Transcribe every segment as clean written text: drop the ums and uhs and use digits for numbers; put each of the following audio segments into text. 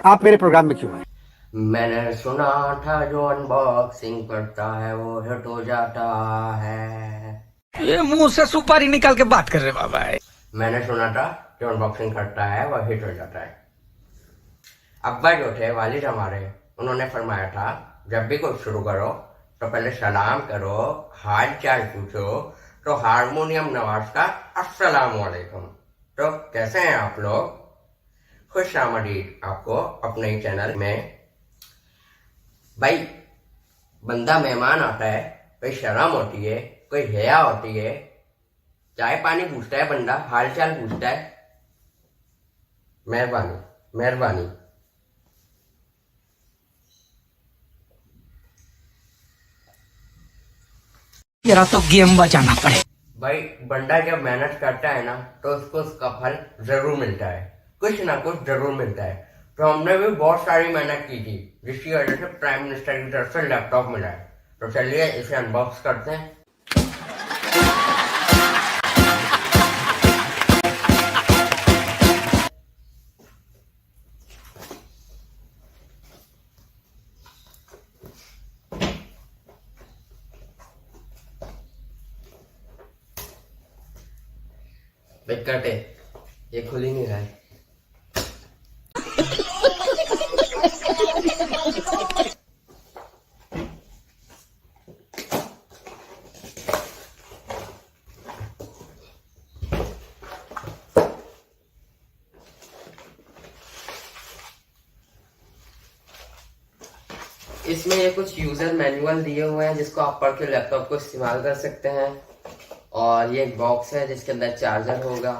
आप मेरे प्रोग्राम में क्यों आए? मैंने सुना था जो अनबॉक्सिंग करता है वो हिट हो जाता है। ये मुंह से सुपारी निकाल के बात कर रहे बाबा है। मैंने सुना था जो अनबॉक्सिंग करता है वो हिट हो जाता है। अब्बा जो थे वालिद हमारे, उन्होंने फरमाया था जब भी कुछ शुरू करो तो पहले सलाम करो, हाल चाल पूछो। तो हारमोनियम नवाज का अस्सलाम वालेकुम। तो कैसे हैं आप लोग? खुश आमदीद आपको अपने ही चैनल में। भाई, बंदा मेहमान आता है, कोई शर्म होती है, कोई हया होती है, चाय पानी पूछता है, बंदा हाल चाल पूछता है। मेहरबानी मेहरबानी। तेरा तो गेम बजाना पड़े। भाई, बंदा जब मेहनत करता है ना तो उसको उसका फल जरूर मिलता है, कुछ ना कुछ जरूर मिलता है। तो हमने भी बहुत सारी मेहनत की थी, जिसकी वजह से प्राइम मिनिस्टर की तरफ से लैपटॉप मिला है। तो चलिए इसे अनबॉक्स करते हैं। कटे, ये खुल ही नहीं रहा है। इसमें ये कुछ यूजर मैनुअल दिए हुए हैं जिसको आप पढ़ के लैपटॉप को इस्तेमाल कर सकते हैं। और ये एक बॉक्स है जिसके अंदर चार्जर होगा।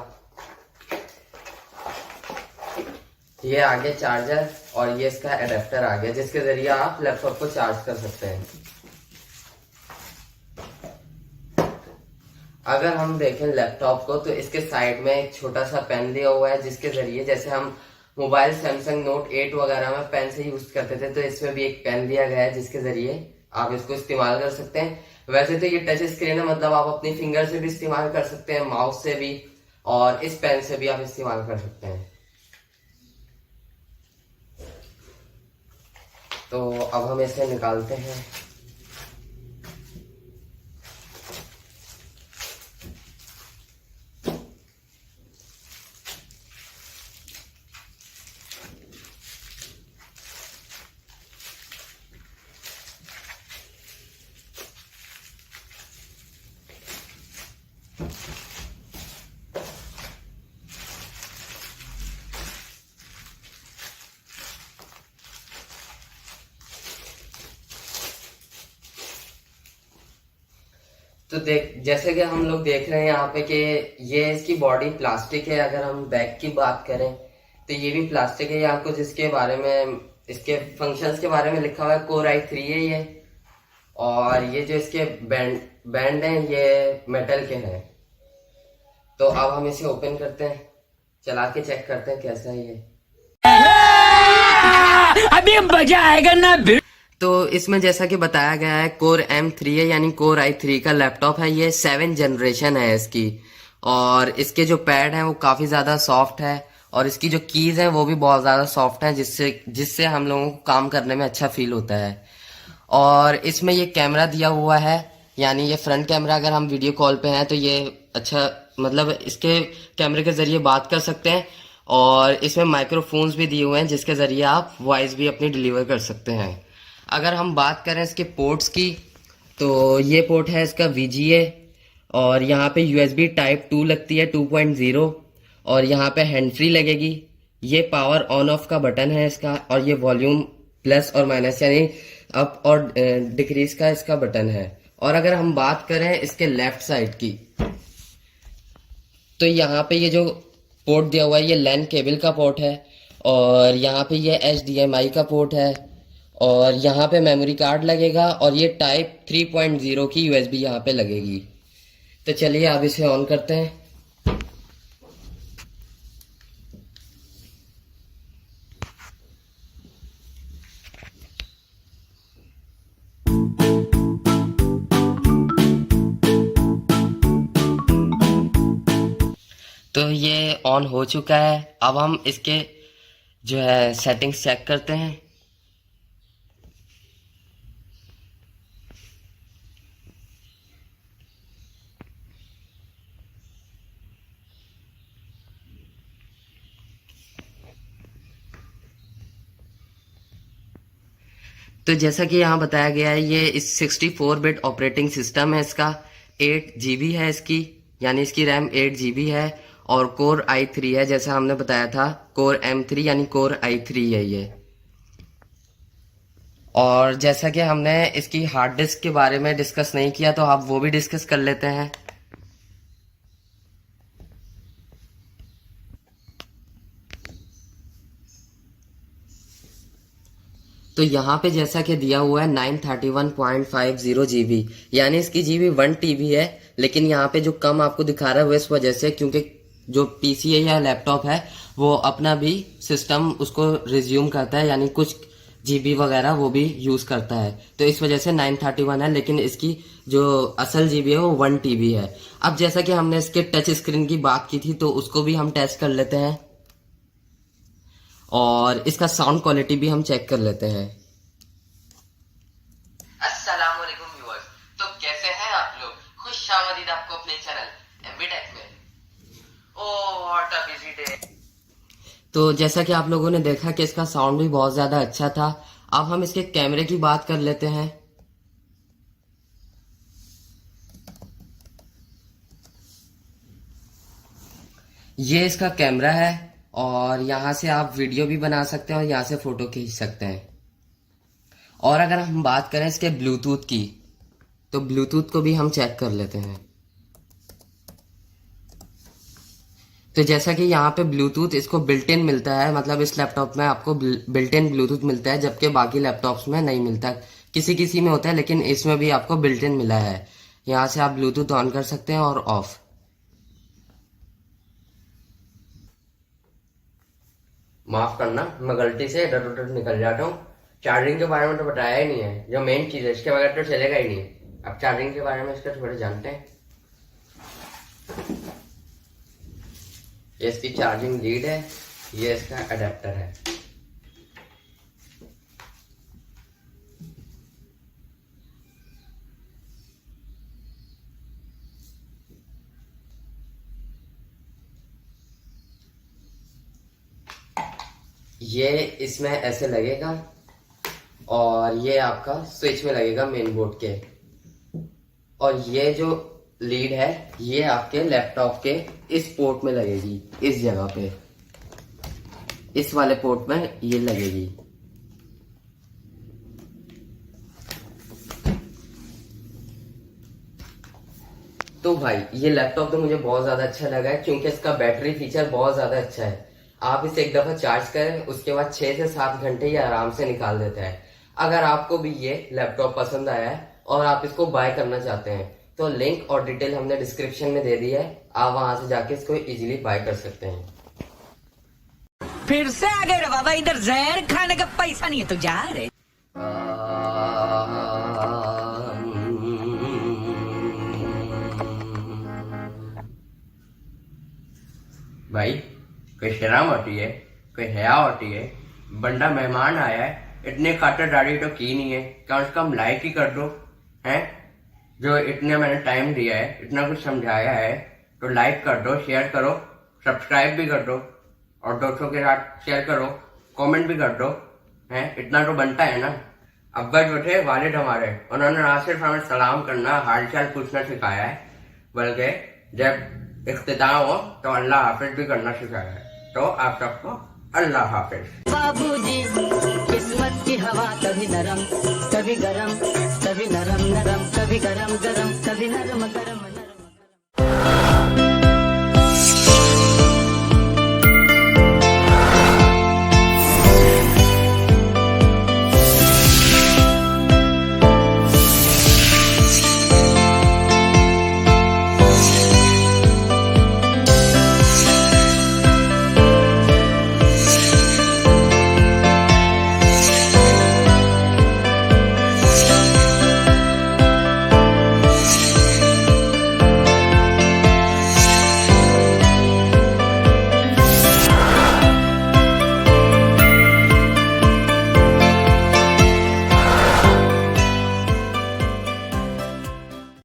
ये आगे चार्जर और ये इसका एडेप्टर आ गया जिसके जरिए आप लैपटॉप को चार्ज कर सकते हैं। अगर हम देखें लैपटॉप को तो इसके साइड में एक छोटा सा पेन दिया हुआ है जिसके जरिए, जैसे हम मोबाइल सैमसंग नोट 8 वगैरह में पेन से यूज करते थे, तो इसमें भी एक पेन दिया गया है जिसके जरिए आप इसको इस्तेमाल कर सकते हैं। वैसे तो ये टच स्क्रीन है, मतलब आप अपनी फिंगर से भी इस्तेमाल कर सकते हैं, माउस से भी, और इस पेन से भी आप इस्तेमाल कर सकते हैं। तो अब हम इसे निकालते हैं। तो जैसे कि हम लोग देख रहे हैं यहाँ पे कि ये इसकी बॉडी प्लास्टिक है। अगर हम बैक की बात करें तो ये भी प्लास्टिक है। यहाँ कुछ इसके बारे में, इसके फंक्शंस के बारे में लिखा हुआ है। कोर i3 है ये, और ये जो इसके बैंड हैं ये मेटल के हैं। तो अब हम इसे ओपन करते हैं, चला के चेक करते हैं कैसा है ये। अभी मजा आएगा ना। तो इसमें जैसा कि बताया गया है कोर M3 है, यानी कोर i3 का लैपटॉप है। ये 7 जनरेशन है इसकी, और इसके जो पैड हैं वो काफ़ी ज़्यादा सॉफ्ट है, और इसकी जो कीज़ हैं वो भी बहुत ज़्यादा सॉफ्ट हैं, जिससे जिससे हम लोगों को काम करने में अच्छा फील होता है। और इसमें ये कैमरा दिया हुआ है, यानी ये फ्रंट कैमरा। अगर हम वीडियो कॉल पे हैं तो ये अच्छा, मतलब इसके कैमरे के ज़रिए बात कर सकते हैं। और इसमें माइक्रोफोन्स भी दिए हुए हैं जिसके ज़रिए आप वॉइस भी अपनी डिलीवर कर सकते हैं। अगर हम बात करें इसके पोर्ट्स की तो ये पोर्ट है इसका VGA, और यहाँ पे USB टाइप 2 लगती है 2.0, और यहाँ पे हैंड फ्री लगेगी। ये पावर ऑन ऑफ का बटन है इसका, और ये वॉल्यूम प्लस और माइनस यानी अप और डिक्रीज का इसका बटन है। और अगर हम बात करें इसके लेफ्ट साइड की तो यहाँ पे ये जो पोर्ट दिया हुआ है ये लैन केबल का पोर्ट है, और यहाँ पे ये HDMI का पोर्ट है, और यहाँ पे मेमोरी कार्ड लगेगा, और ये टाइप 3.0 की USB यहाँ पे लगेगी। तो चलिए अब इसे ऑन करते हैं। तो ये ऑन हो चुका है। अब हम इसके जो है सेटिंग्स चेक करते हैं। तो जैसा कि यहाँ बताया गया है, ये इस 64 बिट ऑपरेटिंग सिस्टम है इसका, 8 GB है इसकी, यानी इसकी रैम 8 GB है, और कोर i3 है जैसा हमने बताया था, कोर M3 यानी कोर i3 है ये। और जैसा कि हमने इसकी हार्ड डिस्क के बारे में डिस्कस नहीं किया, तो आप वो भी डिस्कस कर लेते हैं। तो यहाँ पे जैसा कि दिया हुआ है 931.50 GB, यानी इसकी GB 1 TB है, लेकिन यहाँ पे जो कम आपको दिखा रहा है वो इस वजह से क्योंकि जो पीसी है या लैपटॉप है वो अपना भी सिस्टम उसको रिज्यूम करता है, यानी कुछ GB वगैरह वो भी यूज करता है, तो इस वजह से 931 है, लेकिन इसकी जो असल GB है वो 1 TB है। अब जैसा कि हमने इसके टच स्क्रीन की बात की थी, तो उसको भी हम टेस्ट कर लेते हैं, और इसका साउंड क्वालिटी भी हम चेक कर लेते हैं। अस्सलाम वालेकुम व्यूअर्स, तो कैसे हैं आप लोग? खुशामदीद आपको अपने चैनल एमवी टेक में। Oh what a busy day. तो जैसा कि आप लोगों ने देखा कि इसका साउंड भी बहुत ज्यादा अच्छा था। अब हम इसके कैमरे की बात कर लेते हैं। ये इसका कैमरा है, और यहाँ से आप वीडियो भी बना सकते हैं और यहाँ से फोटो खींच सकते हैं। और अगर हम बात करें इसके ब्लूटूथ की, तो ब्लूटूथ को भी हम चेक कर लेते हैं। तो जैसा कि यहाँ पे ब्लूटूथ इसको बिल्ट इन मिलता है, मतलब इस लैपटॉप में आपको बिल्ट इन ब्लूटूथ मिलता है, जबकि बाकी लैपटॉप्स में नहीं मिलता। किसी किसी में होता है, लेकिन इसमें भी आपको बिल्ट इन मिला है। यहाँ से आप ब्लूटूथ ऑन कर सकते हैं और ऑफ। माफ करना, मैं गलती से इधर उधर निकल जाता हूँ। चार्जिंग के बारे में तो बताया ही नहीं है, जो मेन चीज है, इसके बगैर तो चलेगा ही नहीं। अब चार्जिंग के बारे में इसका थोड़ा जानते हैं। ये इसकी चार्जिंग लीड है, ये इसका अडेप्टर है। ये इसमें ऐसे लगेगा, और ये आपका स्विच में लगेगा मेन बोर्ड के। और ये जो लीड है ये आपके लैपटॉप के इस पोर्ट में लगेगी, इस जगह पे, इस वाले पोर्ट में ये लगेगी। तो भाई ये लैपटॉप तो मुझे बहुत ज्यादा अच्छा लगा है, क्योंकि इसका बैटरी फीचर बहुत ज्यादा अच्छा है। आप इसे एक दफा चार्ज करें, उसके बाद 6 से 7 घंटे ये आराम से निकाल देता है। अगर आपको भी ये लैपटॉप पसंद आया है और आप इसको बाय करना चाहते हैं, तो लिंक और डिटेल हमने डिस्क्रिप्शन में दे दी है, आप वहां से जाके इसको इजीली बाय कर सकते हैं। फिर से आ गए रे बाबा, इधर जहर खाने का पैसा नहीं है तो जा रे। भाई कोई शर्म होती है, कोई हया होती है? बंदा मेहमान आया है, इतनी खातिरदारी तो की नहीं है, कम से कम लाइक ही कर दो। हैं जो इतने मैंने टाइम दिया है, इतना कुछ समझाया है, तो लाइक कर दो, शेयर करो, सब्सक्राइब भी कर दो, और दोस्तों के साथ शेयर करो, कमेंट भी कर दो। हैं इतना तो बनता है ना। अब्बा जो थे वालिद हमारे, उन्होंने ना सिर्फ हमें सलाम करना, हालचाल पूछना सिखाया है, बल्कि जब इख्तिताम हो तो अल्लाह हाफिज भी करना सिखाया है। तो आप सबको अल्लाह हाफिज। बाबूजी किस्मत की हवा कभी नरम कभी गरम, कभी नरम नरम, कभी गरम गरम, कभी नरम गरम।